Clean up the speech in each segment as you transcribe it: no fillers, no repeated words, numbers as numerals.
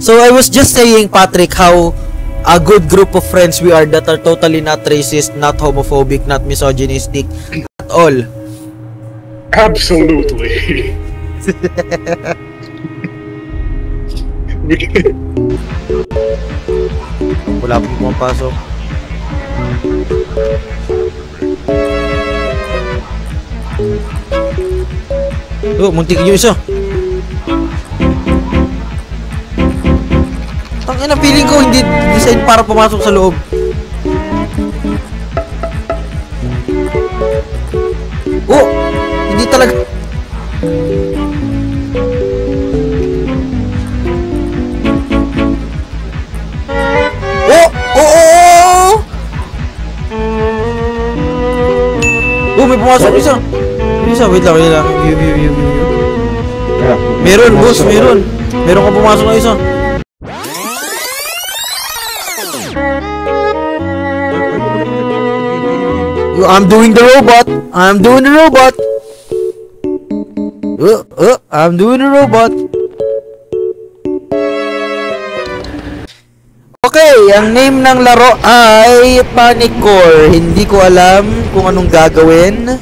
So I was just saying, Patrick, how a good group of friends we are that are totally not racist, not homophobic, not misogynistic at all. Absolutely. Wala pong pumapasok. Oh, muntik yung isa. Tangina, feeling ko hindi design para pumasok sa loob. Oh, hindi talaga. Oh, may pumasok isa. Wait lang. View. Meron, boss, meron. Meron ka pumasok na isa. I'm doing the robot. I'm doing the robot. Okay, ang name ng laro ay Panic Core. Hindi ko alam kung anong gagawin.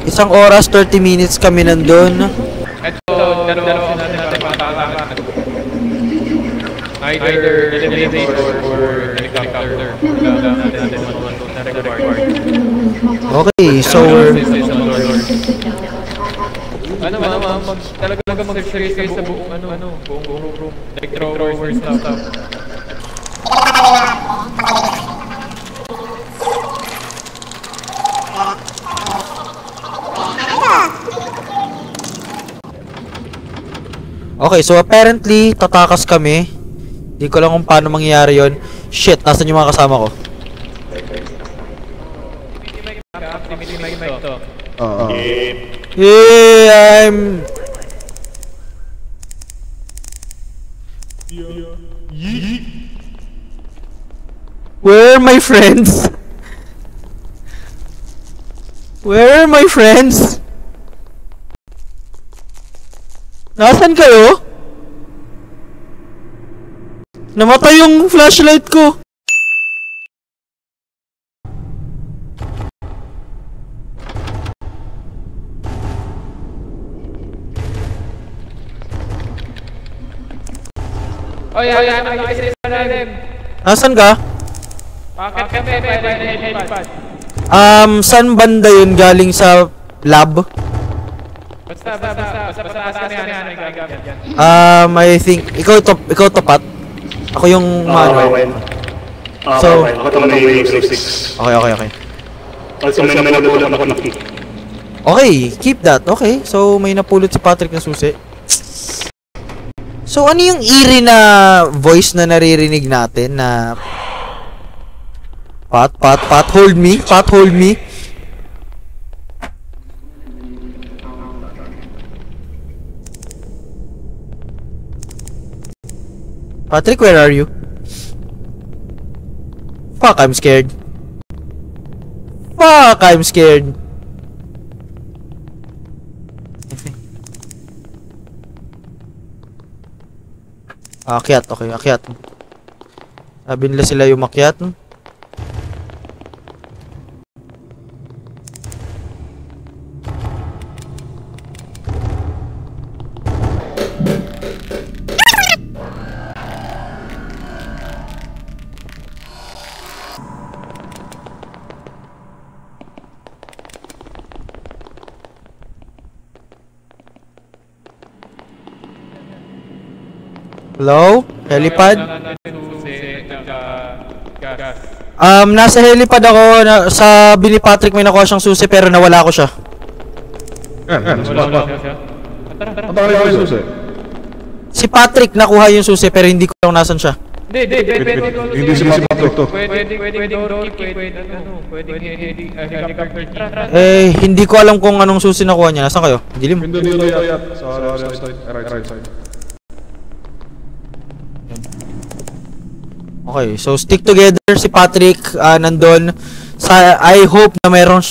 Isang oras, 30 minutes kami nandun. Either elevator or helicopter. Okay, so talaga mag-search kayo sa buong room. Like throwers stuff. okay, so apparently tatakas kami. Hindi ko lang kung paano mangyayari yon. Shit, nasan yung mga kasama ko? Yeah, I'm... Where are my friends? Where are my friends? Nasaan kayo? Namatay yung flashlight ko. Oh yeah, Nasaan ka? Bakit kami by helipad? Saan banda yun galing sa lab? Basta I think ikaw to Pat. Ako yung So Okay. Also may napulot ako na key. Okay, keep that. Okay, so may napulot si Patrick na susi. So ano yung eerie na voice na naririnig natin na Pat, hold me. Patrick, where are you? Fuck, I'm scared. Akyat, okay, akyat. Sabi nila sila yung makyat. Hello? Helipad? Nasa helipad ako. Sabi ni Patrick may nakuha siyang susi pero nawala ko siya. Si Patrick nakuha yung susi pero hindi ko alam nasan siya. Hindi si Patrick to. Hindi ko alam kung anong susi nakuha niya. Nasaan kayo? Dilim. Right side. Okay, so stick together si Patrick nandun. I hope na meron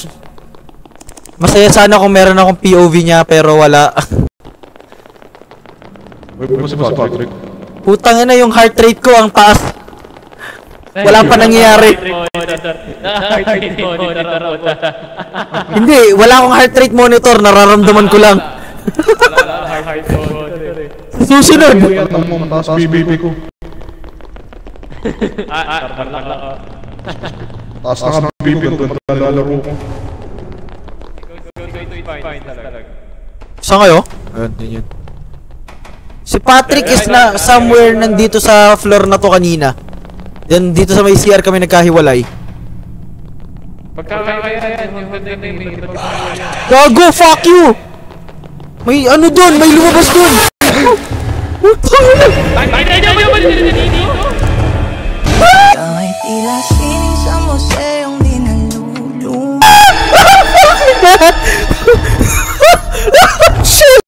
masaya sana kung meron akong POV niya pero wala. Wait mo si Patrick. Putang ina, yung heart rate ko ang taas. Wala pa nangyayari. Hindi, wala akong heart rate monitor, nararamdaman ko lang. Susunod. Ang mo mataas BBP ko. Taas na ka BBP ko doon lalaro ko. Saan kayo? Ayun, yun. Si Patrick is na somewhere nandito sa floor na to kanina. Yan, dito sa may CR kami nagkahiwalay. Gago, fuck you! May ano dun, may lumabas dun! Ay tila sining sa museong di nalulung. Shit!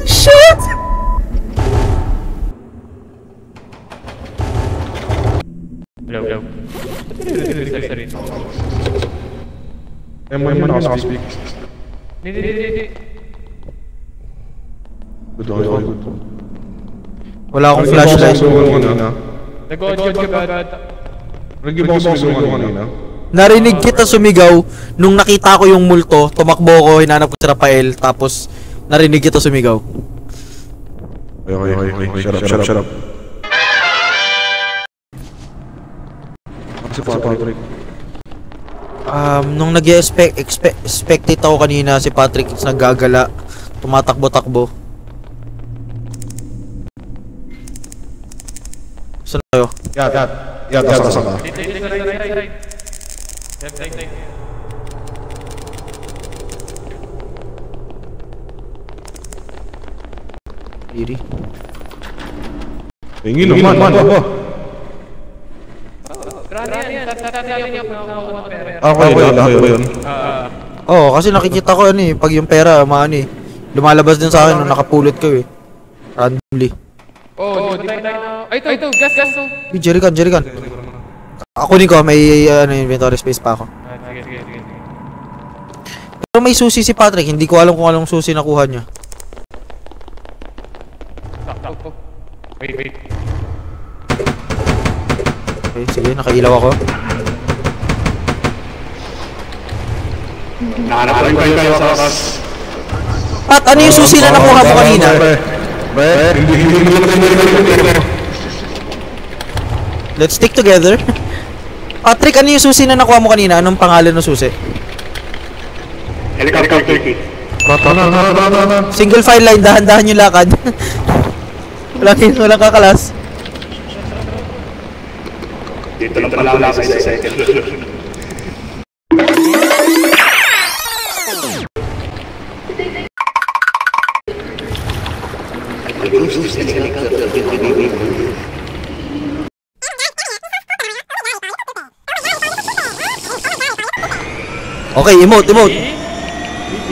Shit! Hello. May nakaspeak. Hindi. Good. Wala akong flashlight. Nag-on ka ba? Nag-ibang sumigaw kanina. Narinig kita sumigaw nung nakita ko yung multo, tumakbo ko, hinanap ko si Rafael, tapos narinig kita sumigaw. Okay. Shut up. Si Patrick. Nung nag-expectate ako kanina, si Patrick is naggagala, tumatakbo-takbo. Saan kayo? Yat, saka. Diri. Tingin naman, ba? Ako yun. Oo, kasi nakikita ko pag yung pera, lumalabas din sa akin nung nakapulot ko randomly. Ay, ito, gas. Jerrycan. Kunin ko, may inventory space pa ako. Sige. Pero may susi si Patrick, hindi ko alam kung anong susi nakuha niya. Wait. Okay, sige, nakailaw ako. Nahanap ko kayo sa akas. Pat, ano yung susi na nakuha mo kanina? Hindi. Let's stick together. Patrick, ano yung susi na nakuha mo kanina? Anong pangalan ng susi? Helicopter. Single file line, dahan-dahan yung lakad. walang kakalas. Dito lang pala sa second. Okay, emote.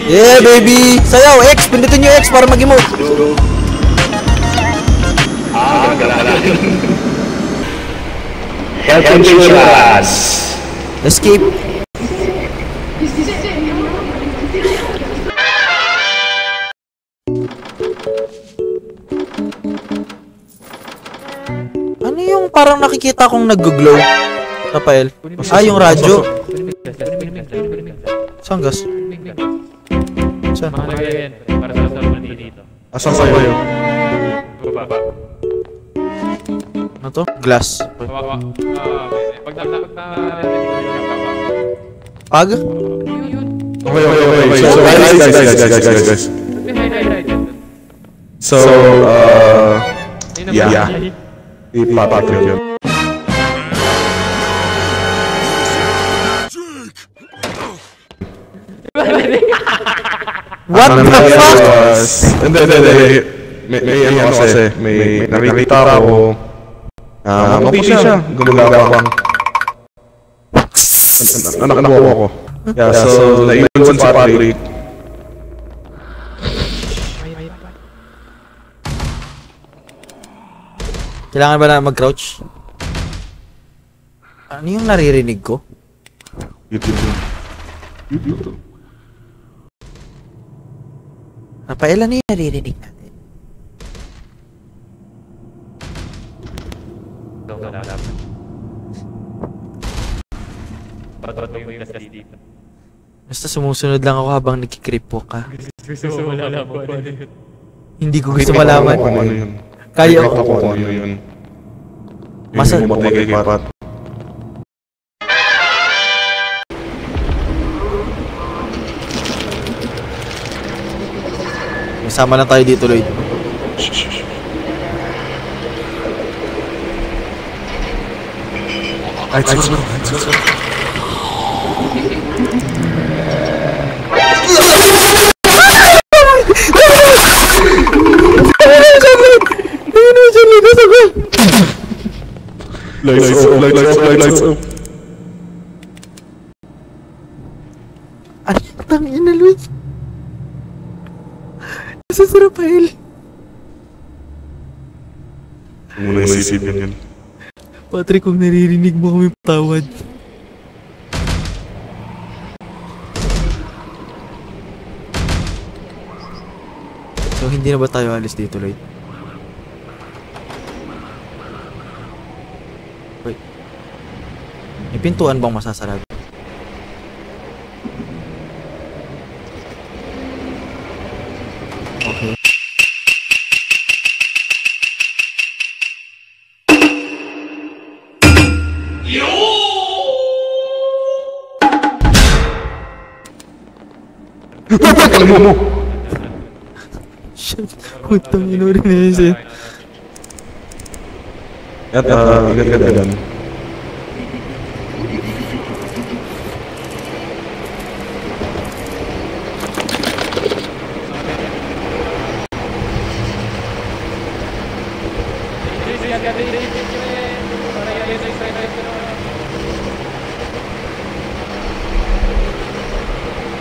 Yeah, baby! Sayaw, X! Pindutin nyo X para mag-emote. Health insurance. Escape. Ano yung parang nakikita kong nag-glow, Rafael? Yung radyo. Saan gas? Saan? Mahalaga yan. Para sa salman dito. Asan kayo yun? Baba. Ano to? Glass. Pag Pag? Okay. So guys. So, yeah. Patrick yun. What the fuck? Hindi. May ano kasi, may nakikita ako. Maputi siya. Gumagawang. Anak ko. Yeah, so naiwan si Patrick. Kailangan ba na mag-crouch? Ano yung naririnig ko? YouTube. Rafael, ano yung naririnig natin? wala naman. Ba't mo yung gas dito? Basta sumusunod lang ako habang nagki-creep walk ka. Gusto mo malaman ko ano yun. Hindi ko gusto malaman. Kung ano yun. Kaya Nakita ko. ko kung ano yun. Masa- Yung bumatay kay Pat. May sama na tayo dito, Lloyd. Ay, sus, bro. Ay, sus, bro. Lights off, lights off, lights off. Ano tang ina, Lloyd? Nasa si Rafael. Muna isipin yun. Patrick, kung naririnig mo kami, patawad. So, hindi na ba tayo alis dito, Lloyd? Wait. May pintuan bang masasarado? Okay. Alam mo! Shit. Putang ino rin na yun siya. At, agad-agadan.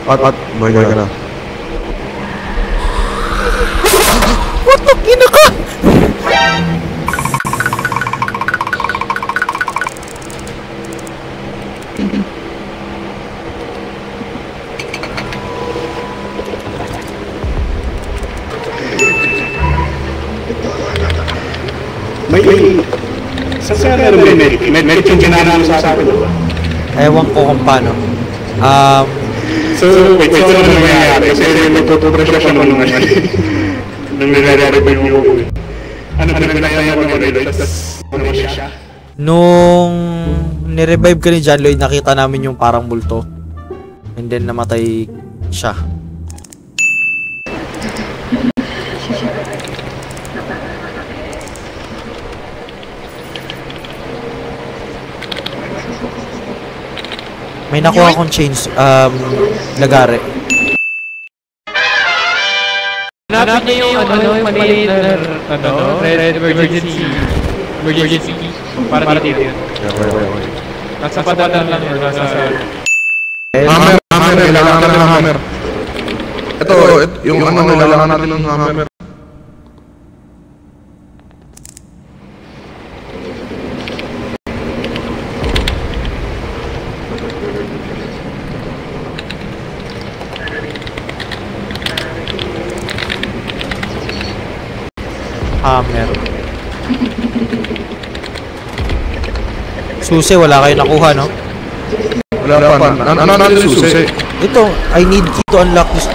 At, magay ka na. What the ina ka? May sa medic yung ginagawa sa akin. Ewan ko kung paano. So, wait, so ano nangyayari? Kasi nagtututra siya nung nung nire-revive yung ulo. Ano pinagaya mo ng Lloyd? Tapos ano siya? Nung nirevive ka ni John Lloyd, nakita namin yung parang multo. And then namatay siya. May nakuha akong change, lagare. Hanapin niyo yung yung maliit na red emergency key para dito yun. Nasa padaan lang or nasa... Hammer, kailangan natin ng hammer. Ito, yung ano, kailangan natin ng hammer. Hammer. Susi, wala kayo nakuha, no? Wala pa. Ano natin susi? Ito, I need key to unlock this.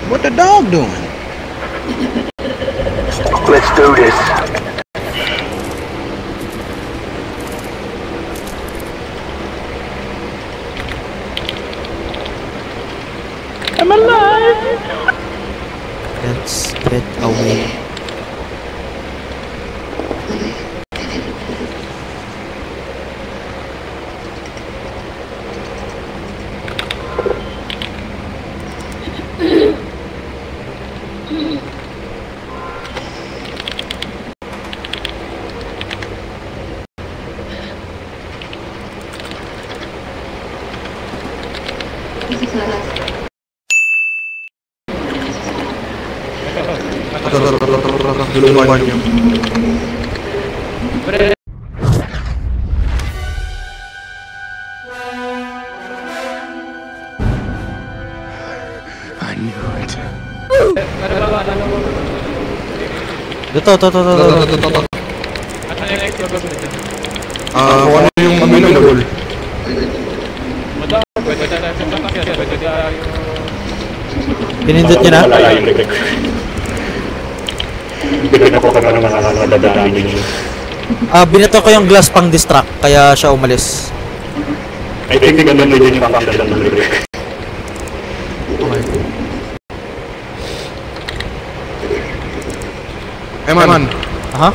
What the dog doing? Let's do this. I'm alive! Let's get away. Duluan niyo. I knew it. Ito. Kung ano yung available. Pinindot niyo na? Pinindot ko na mga dadaanin niyo. Binato ko yung glass pang distract, kaya siya umalis. I think ganun din yung function ng lyric. Man. Aha?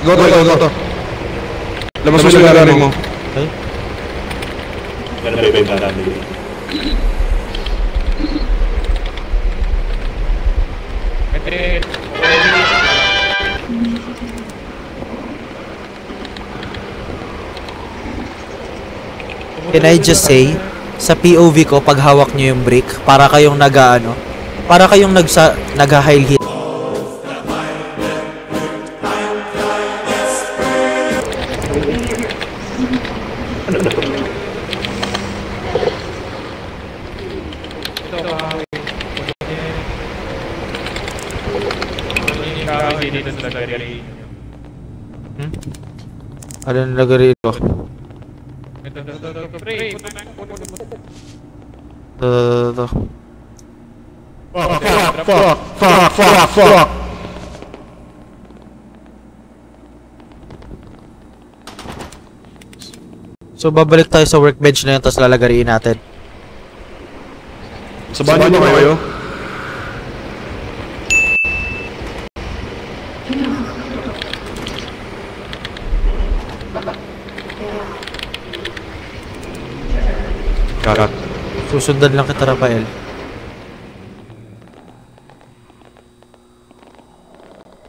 Go to. Labas mo sa gari mo. Okay. Ganun ba yung dadaanin niyo? Can I just say, sa POV ko, pag hawak nyo yung brake, para kayong nag-high hit. Ano nilagay ito? Ito. Fuck. So babalik tayo sa workbench na yun, tapos lalagariin natin. Sa banyo na kayo? Karat. Susundan lang kita, Rafael.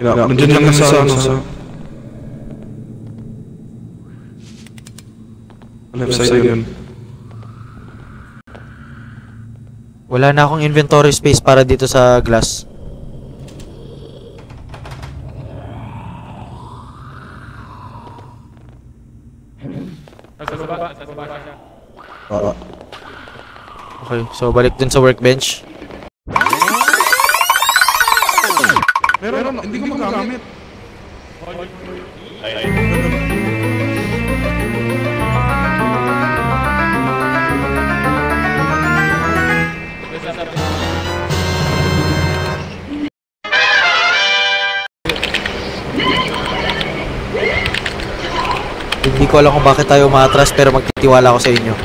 Nandiyan lang sa left side yun. Wala na akong inventory space para dito sa glass. Oo. Okay, so balik dun sa workbench. Meron, hindi ko magamit. Hindi ko alam kung bakit tayo umatras, pero magtitiwala ako sa inyo.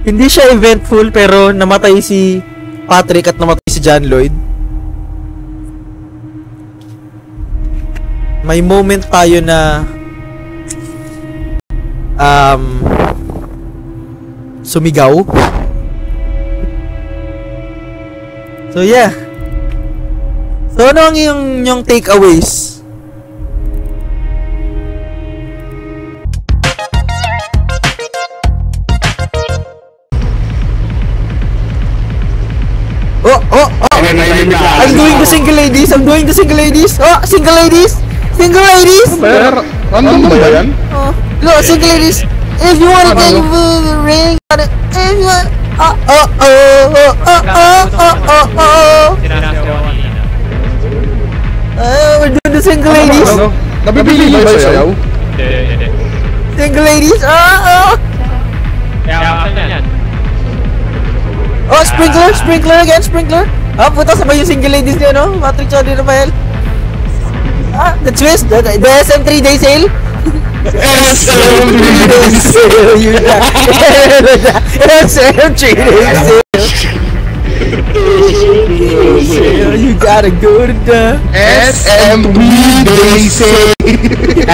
Hindi siya eventful, pero namatay si Patrick at namatay si John Lloyd. May moment tayo na sumigaw. So yeah. So ano ang yung takeaways? I'm doing the single ladies. Oh, single ladies. Ano ba yan? Oh, look, single ladies. If you want to take the ring, if you want, we're doing the single ladies. Nabibili ba yung sayaw? Single ladies. Oh, sprinkler again. Puta, sabay yung single ladies niya, no? Patrick, Johnny, Rafael. The twist, the SM 3-day sale. SM 3-day sale, yun na. SM 3-day sale. gotta go to the SMB, they say.